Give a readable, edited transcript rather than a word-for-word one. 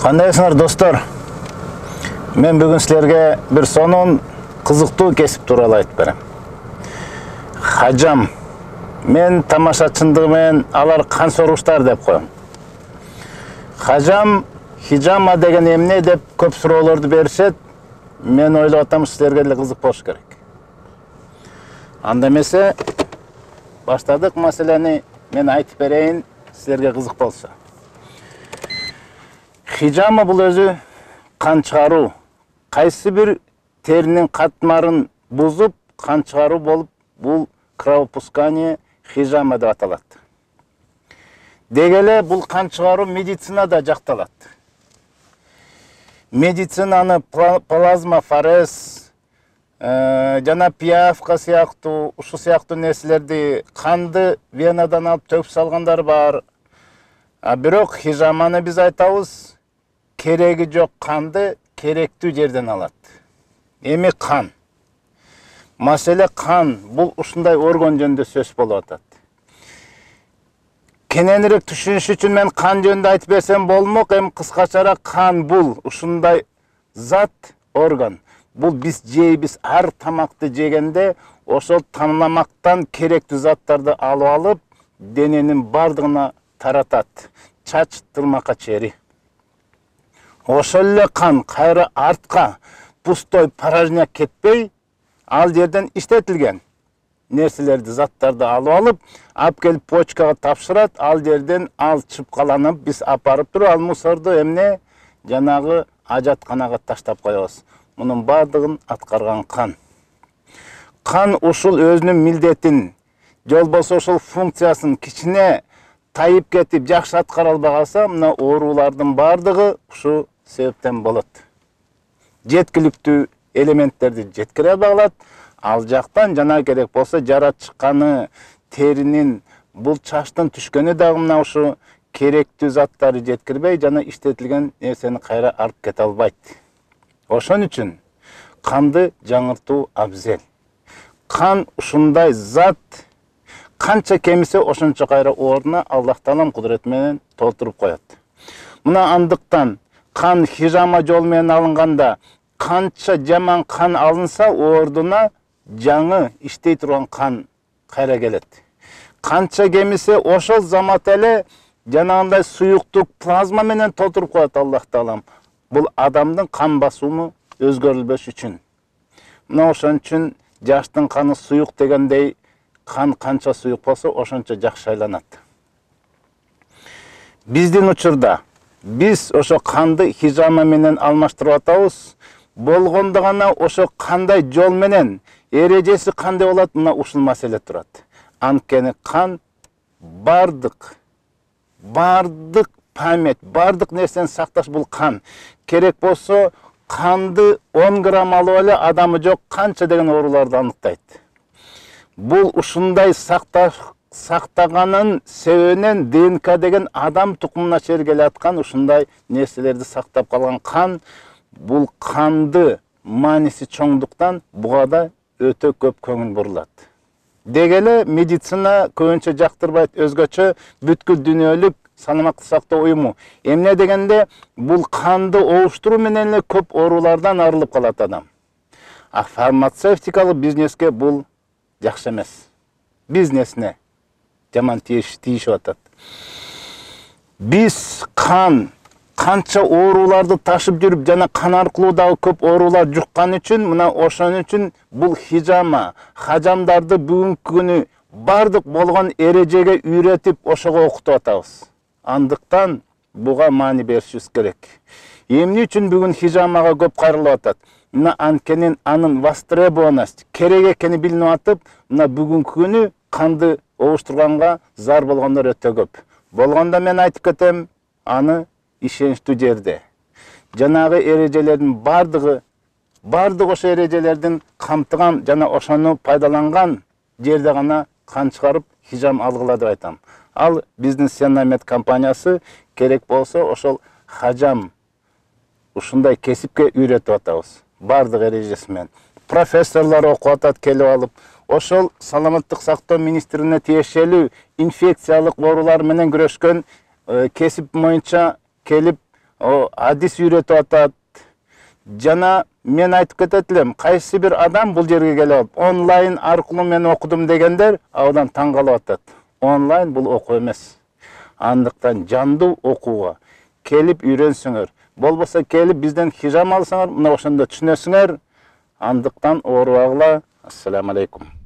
Кандайсыңар достор? Мен бүгін сілерге бір сонун қызыктуу кесип тууралуу айтып берем. Хажам. Мен тамашачындыгы менен алар кан соруштар деп коем. Хажам, хижама деген эмне деп көп суроолорду беришет. Мен ойлоп атам, силерге деле кызык болуш керек. Анда эмесе баштадык маселени мен айтып берейин, силерге кызык болсо. Хижама бул өзү кан чыгаруу. Кайсы бир теринин катмарын бузуп кан чыгаруу болуп, бул кровопускание хижама деп аталат. Дегеле бул кан чыгаруу медицинада жакталат. Медицинаны плазмафорез жана пиявка сыяктуу, ушу сыяктуу нерселерди канды венадан алып төгүп салгандар бар. Бирок хижаманы биз айтабыз, кереги жок канды керектүү жерден алат. Эми кан. Маселе кан, бул ушундай орган жөнүндө сөз болуп атат. Кененирээк түшүнүш үчүн мен кан жөнүндө айтып берсем болмок, эми кыскачараак кан бул ушундай зат, орган. Бул биз жейбиз, ар тамакты жегенде ошол тамактан керектүү заттарды алып, дененин бардыгына таратат. Чач, тырмакка чейин. Ошол эле кан кайра артка пустой порожняк кетпей, ал жерден иштетилген нерселерди, заттарды алып, келип почкага тапшырат, ал жерден ал чыпкаланып, биз апарып туруп, ал мусорду эмне жанагы ажатканага таштап коебуз. Мунун бардыгын аткарган кан. Кан ушул өзүнүн милдетин, жол болсо ошол функциясын кичине тайып кетип, жакшы аткара албай калса, мына оорулардын бардыгы ушу себептен болот. Жеткиликтүү элементтерди жеткире албай калат, ал жактан жана керек болсо жара чыкканы, теринин, бул чачтын түшкөнү дагы мына ушу керектүү заттарды жеткирбей, жана иштетилген нерсени кайра алып кете албайт. Ошон үчүн канды жаңыртуу абзел. Кан ушундай зат, канча кемисе ошончо кайра ордуна Аллах Таалам кудурети менен толтуруп коет. Мына андыктан кан хижама жол менен алынганда, канча жаман кан алынса, ордуна жаңы иштей турган кан кайра келет. Канча кемисе ошол замат эле жанагындай суюктук плазма менен толтуруп коет Аллах Таалам. Бул адамдын кан басымы өзгөрүлбөш үчүн. Мына ошон үчүн жаштын каны суюк дегендей, кан канча суюк болсо, ошончо жакшы айланат. Биздин учурда биз ошо канды хижама менен алмаштырып атабыз. Болгондо гана ошо кандай жол менен, эрежеси кандай болот, мына ушул маселе турат. Анткени кан бардык память, бардык нерсени сакташ бул кан. Керек болсо канды 10 грамм алып эле адамы жок канча деген ооруларды аныктайт. Бул ушундай сактаганын себебинен ДНК деген адам тукумуна чейин келаткан ушундай нерселерди сактап калган кан. Бул канды мааниси чоңдуктан буга да өтө көп көңүл бурулат. Дегеле медицина көбүнчө жактырбайт, өзгөчө бүткүл дүйнөлүк саламаттык сактоо уюму. Эмне дегенде, бул канды обуштуруу менен эле көп оорулардан арылып калат адам. Фармацевтикалык бизнеске бул жакшы эмес. Бизнесине жаман тийишип атат. Биз канча ооруларды ташып жүрүп, жана кан аркылуу дагы көп оорулар жуккан үчүн, мына ошон үчүн бул хижама, хажамдарды бүгүнкү күнү бардык болгон эрежеге үйрөтүп, ошого окутуп атабыз. Андыктан буга маани беришибиз керек. Эмне үчүн бүгүн хижамага көп кайрылып атат? Мына анткени анын востребованность, керек экени билинип атып, мына бүгүнкү күнү канды обуштурганга зар болгондор өтө көп. Болгондо мен айтып кетем, аны ишеничтүү жерде. Жанагы эрежелердин бардыгы ошо эрежелердин камтыган жана ошону пайдаланган жерде гана кан чыгарып, хижам алгыла деп айтам. Ал биздин Сенамед компаниясы керек болсо ошол хажам ушундай кесипке үйрөтүп атабыз. Бардык эрежеси менен. Профессорлор окуп атат келип алып, ошол саламаттык сактоо министрине тиешелүү инфекциялык оорулар менен күрөшкөн кесип боюнча келип о адис үйрөтүп атат. Жана мен айтып кетет элем, кайсы бир адам бул жерге келип онлайн аркылуу мен окудум дегендер абдан таң калып атат. Онлайн бул окуу эмес. Андыктан жандуу окууга келип үйрөнсөңөр, болбосо келип бизден хижам алсаңар, мына ошондо түшүнөсүңөр. Андыктан оорубагыла. Ассаламу алейкум.